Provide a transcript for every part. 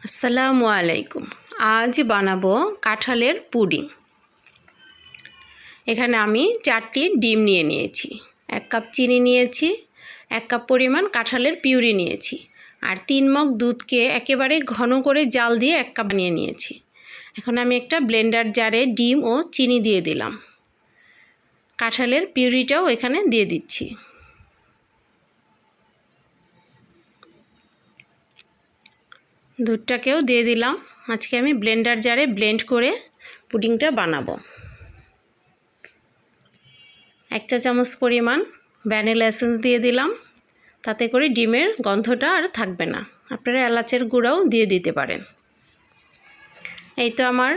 আসসালামু আলাইকুম। আজ বানাবো কাঁঠালের পুডিং। এখানে আমি 4টি ডিম নিয়ে নিয়েছি, 1 কাপ চিনি নিয়েছি, 1 কাপ পরিমাণ কাঁঠালের পিউরি নিয়েছি, আর 3 মগ দুধকে একেবারে ঘন করে জাল দিয়ে 1 কাপ বানিয়ে নিয়েছি। এখন আমি একটা ব্লেন্ডার জারে ডিম ও চিনি দিয়ে দিলাম। কাঁঠালের পিউরিটাও এখানে দিয়ে দিচ্ছি। দুধটাকেও দিয়ে দিলাম। আজকে আমি ব্লেন্ডার জারে ব্লেন্ড করে পুডিংটা বানাবো। 1 চা চামচ পরিমাণ ভ্যানিলা এসেন্স দিয়ে দিলাম, তাতে করে ডিমের গন্ধটা আর থাকবে না। আপনারা এলাচের গুঁড়াও দিয়ে দিতে পারেন। এই তো আমার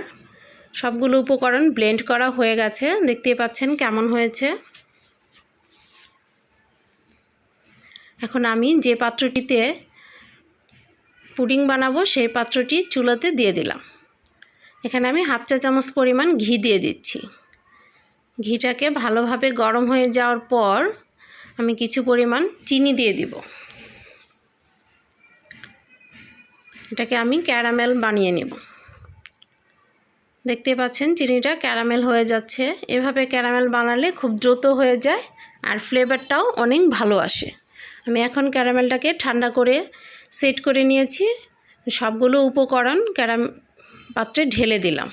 সবগুলো উপকরণ ব্লেন্ড করা হয়ে গেছে, দেখতেই পাচ্ছেন কেমন হয়েছে। এখন আমি যে পাত্রটিতে পুডিং বানাবো সেই পাত্রটি চুলাতে দিয়ে দিলাম। এখানে আমি 1/2 চা চামচ পরিমাণ ঘি দিয়ে দিচ্ছি। ঘিটাকে ভালোভাবে গরম হয়ে যাওয়ার পর আমি কিছু পরিমাণ চিনি দিয়ে দিব। এটাকে আমি ক্যারামেল বানিয়ে নেব। দেখতে পাচ্ছেন চিনিটা ক্যারামেল হয়ে যাচ্ছে। এভাবে ক্যারামেল বানালে খুব দ্রুত হয়ে যায় আর ফ্লেভারটাও অনেক ভালো আসে। আমি এখন ক্যারামেলটাকে ঠান্ডা করে সেট করে নিয়েছি। সবগুলো উপকরণ পাত্রে ঢেলে দিলাম।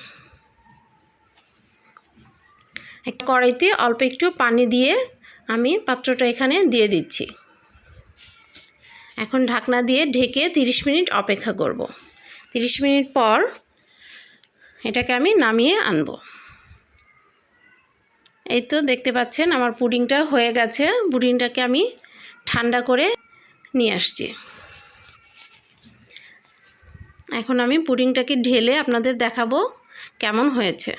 একটা কড়াইতে অল্প একটু পানি দিয়ে আমি পাত্রটা এখানে দিয়ে দিচ্ছি। এখন ঢাকনা দিয়ে ঢেকে 30 মিনিট অপেক্ষা করব। 30 মিনিট পর এটাকে আমি নামিয়ে আনব। এই তো দেখতে পাচ্ছেন আমার পুডিংটা হয়ে গেছে। পুডিংটাকে আমি ঠান্ডা করে নিয়ে আসছি। এখন আমি পুডিংটাকে ঢেলে আপনাদের দেখাবো কেমন হয়েছে।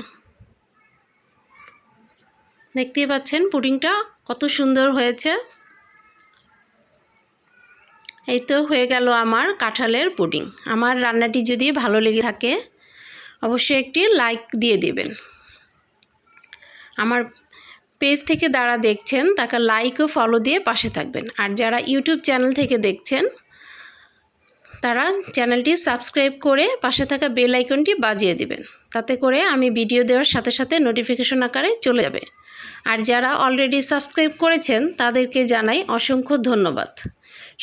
দেখতেই পাচ্ছেন পুডিংটা কত সুন্দর হয়েছে। এই তো হয়ে গেল আমার কাঁঠালের পুডিং। আমার রান্নাটি যদি ভালো লেগে থাকে অবশ্যই একটি লাইক দিয়ে দিবেন। আমার পেজ থেকে যারা দেখছেন তাকে লাইক ও ফলো দিয়ে পাশে থাকবেন। আর যারা ইউটিউব চ্যানেল থেকে দেখছেন তারা চ্যানেলটি সাবস্ক্রাইব করে পাশে থাকা বেল আইকনটি বাজিয়ে দিবেন। তাতে করে আমি ভিডিও দেওয়ার সাথে সাথে নোটিফিকেশন আকারে চলে যাবে। আর যারা অলরেডি সাবস্ক্রাইব করেছেন তাদেরকে জানাই অসংখ্য ধন্যবাদ।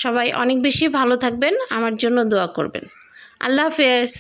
সবাই অনেক বেশি ভালো থাকবেন, আমার জন্য দোয়া করবেন। আল্লাহ হাফেজ।